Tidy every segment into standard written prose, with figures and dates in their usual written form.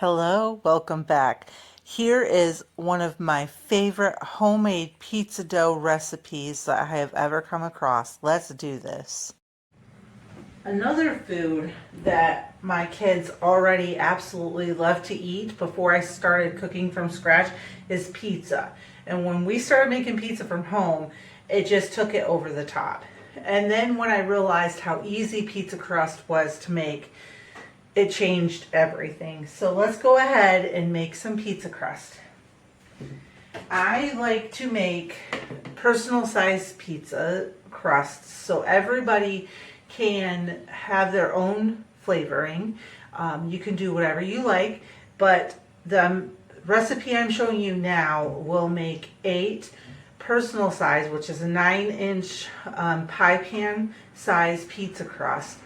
Hello, welcome back. Here is one of my favorite homemade pizza dough recipes that I have ever come across. Let's do this. Another food that my kids already absolutely love to eat before I started cooking from scratch is pizza. And when we started making pizza from home, it just took it over the top. And then when I realized how easy pizza crust was to make, it changed everything. So let's go ahead and make some pizza crust. I like to make personal size pizza crusts so everybody can have their own flavoring. You can do whatever you like, but the recipe I'm showing you now will make 8 personal size, which is a 9-inch pie pan size pizza crust.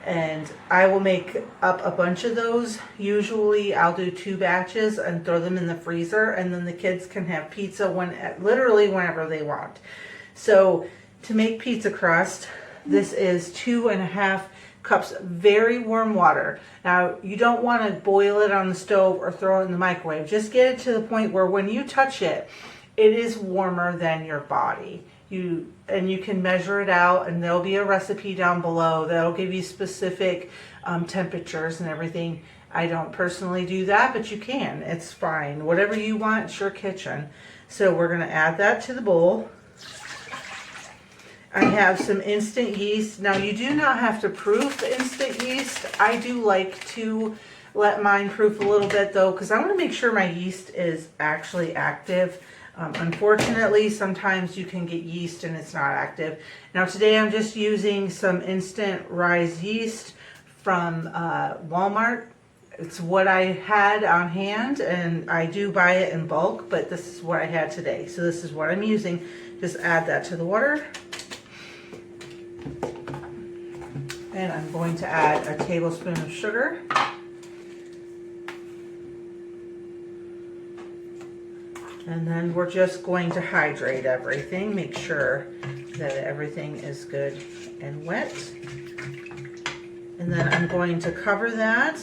And I will make up a bunch of those. Usually I'll do 2 batches and throw them in the freezer, and then the kids can have pizza literally whenever they want. So to make pizza crust, this is 2.5 cups of very warm water. Now you don't want to boil it on the stove or throw it in the microwave. Just get it to the point where when you touch it, it is warmer than your body. You can measure it out, and there'll be a recipe down below that'll give you specific temperatures and everything. I don't personally do that, but you can. It's fine. Whatever you want, it's your kitchen. So we're going to add that to the bowl. I have some instant yeast. Now you do not have to proof the instant yeast. I do like to let mine proof a little bit though, because I want to make sure my yeast is actually active. Unfortunately, sometimes you can get yeast and it's not active. Now today I'm just using some instant rise yeast from Walmart. It's what I had on hand, and I do buy it in bulk, but this is what I had today. So this is what I'm using. Just add that to the water. And I'm going to add a tablespoon of sugar. And then we're just going to hydrate everything, make sure that everything is good and wet. And then I'm going to cover that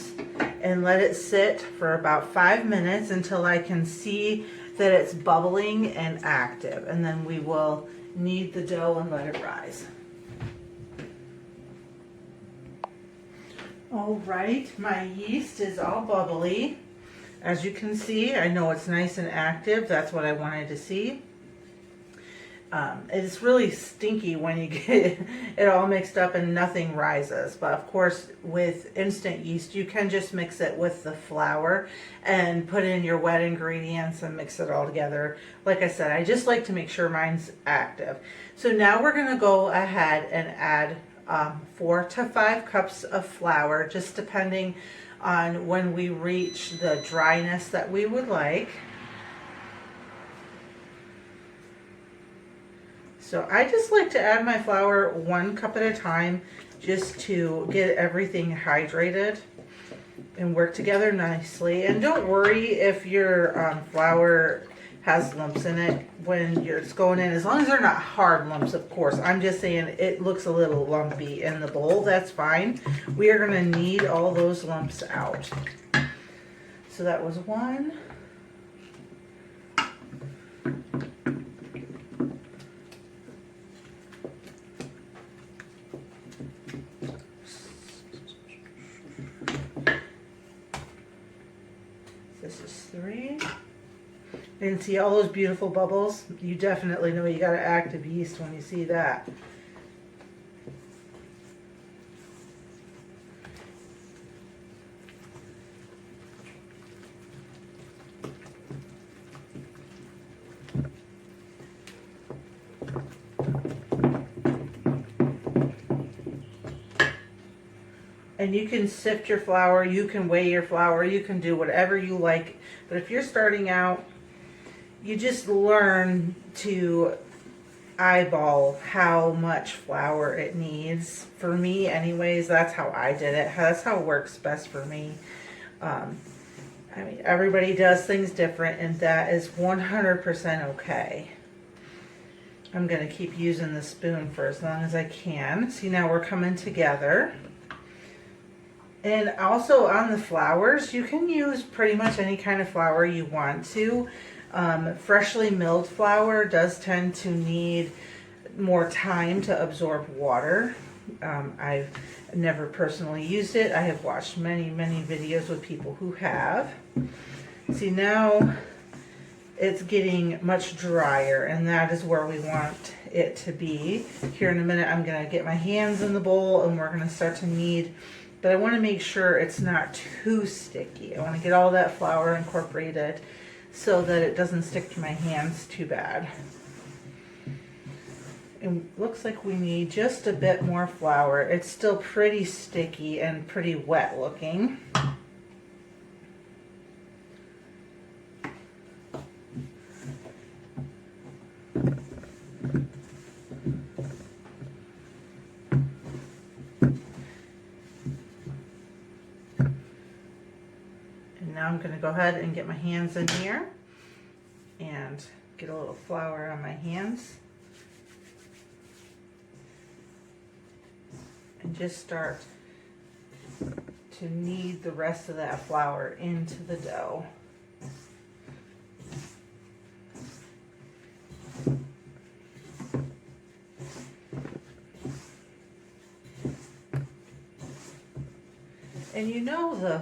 and let it sit for about 5 minutes until I can see that it's bubbling and active. And then we will knead the dough and let it rise. All right, my yeast is all bubbly. As you can see, I know it's nice and active. That's what I wanted to see. It's really stinky when you get it all mixed up and nothing rises. But of course, with instant yeast, you can just mix it with the flour and put in your wet ingredients and mix it all together. Like I said, I just like to make sure mine's active. So now we're going to go ahead and add 4 to 5 cups of flour, just depending on when we reach the dryness that we would like. So I just like to add my flour 1 cup at a time, just to get everything hydrated and work together nicely. And don't worry if your flour has lumps in it when it's going in, as long as they're not hard lumps, of course. I'm just saying it looks a little lumpy in the bowl. That's fine. We are going to knead all those lumps out. So that was 1. This is 3. And see all those beautiful bubbles? You definitely know you got active yeast when you see that. And you can sift your flour, you can weigh your flour, you can do whatever you like. But if you're starting out, you just learn to eyeball how much flour it needs. For me anyways, that's how I did it. That's how it works best for me. I mean, everybody does things different, and that is 100% okay. I'm going to keep using the spoon for as long as I can. See, now we're coming together. And also on the flours, you can use pretty much any kind of flour you want to. Freshly milled flour does tend to need more time to absorb water. I've never personally used it. I have watched many videos with people who have. See, now it's getting much drier, and that is where we want it to be. Here in a minute, I'm going to get my hands in the bowl and we're going to start to knead, but I want to make sure it's not too sticky. I want to get all that flour incorporated so that it doesn't stick to my hands too bad. It looks like we need just a bit more flour. It's still pretty sticky and pretty wet looking. Now I'm going to go ahead and get my hands in here and get a little flour on my hands and just start to knead the rest of that flour into the dough. And you know the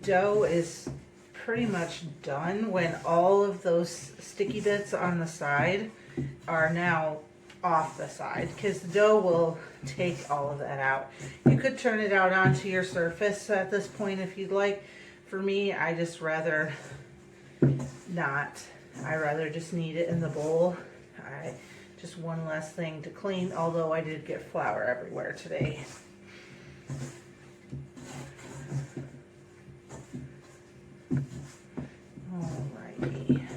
dough is pretty much done when all of those sticky bits on the side are now off the side, because the dough will take all of that out. You could turn it out onto your surface at this point if you'd like. For me, I just rather not. I rather just knead it in the bowl. Just one less thing to clean, although I did get flour everywhere today. Alrighty.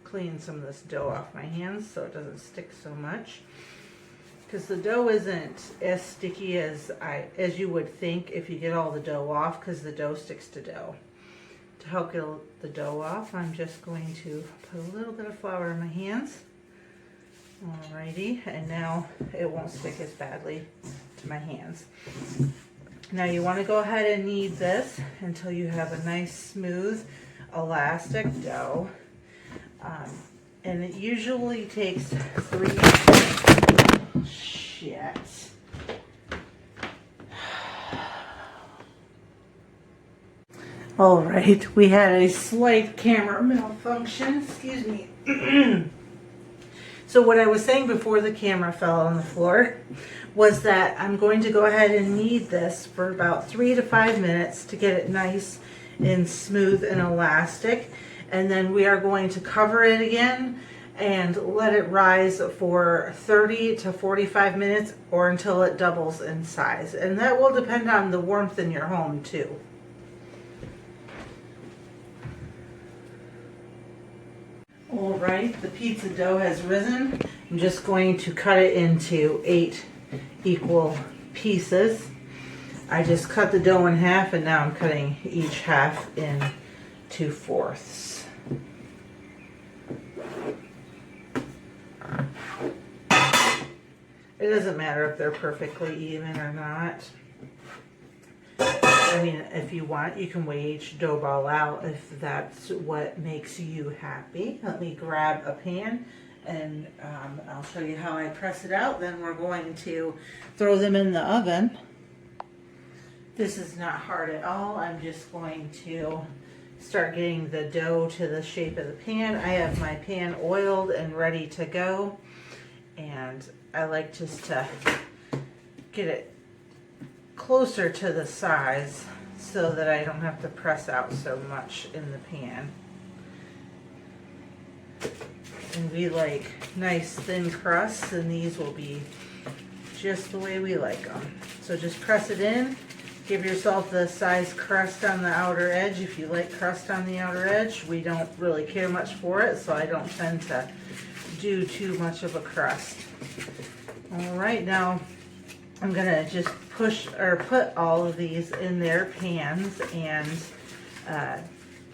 Clean some of this dough off my hands so it doesn't stick so much, because the dough isn't as sticky as you would think if you get all the dough off, because the dough sticks to dough. To help get the dough off, I'm just going to put a little bit of flour in my hands. Alrighty, and now it won't stick as badly to my hands. Now you want to go ahead and knead this until you have a nice smooth elastic dough. And it usually takes 3 shit. All right, we had a slight camera malfunction, excuse me. So what I was saying before the camera fell on the floor was that I'm going to go ahead and knead this for about 3 to 5 minutes to get it nice and smooth and elastic. And then we are going to cover it again and let it rise for 30 to 45 minutes or until it doubles in size. And that will depend on the warmth in your home too. All right, the pizza dough has risen. I'm just going to cut it into 8 equal pieces. I just cut the dough in half, and now I'm cutting each half into 4ths. It doesn't matter if they're perfectly even or not. I mean, if you want, you can weigh each dough ball out if that's what makes you happy. Let me grab a pan and I'll show you how I press it out. Then we're going to throw them in the oven. This is not hard at all. I'm just going to start getting the dough to the shape of the pan. I have my pan oiled and ready to go. And I like just to get it closer to the size so that I don't have to press out so much in the pan. And we like nice thin crusts, and these will be just the way we like them. So just press it in. Give yourself the size crust on the outer edge if you like crust on the outer edge. We don't really care much for it, so I don't tend to do too much of a crust. All right, now I'm gonna just put all of these in their pans and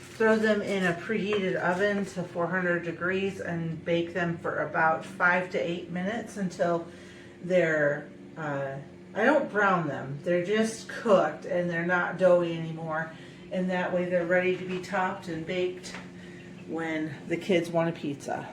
throw them in a preheated oven to 400 degrees and bake them for about 5 to 8 minutes until they're I don't brown them. They're just cooked and they're not doughy anymore. And that way they're ready to be topped and baked when the kids want a pizza.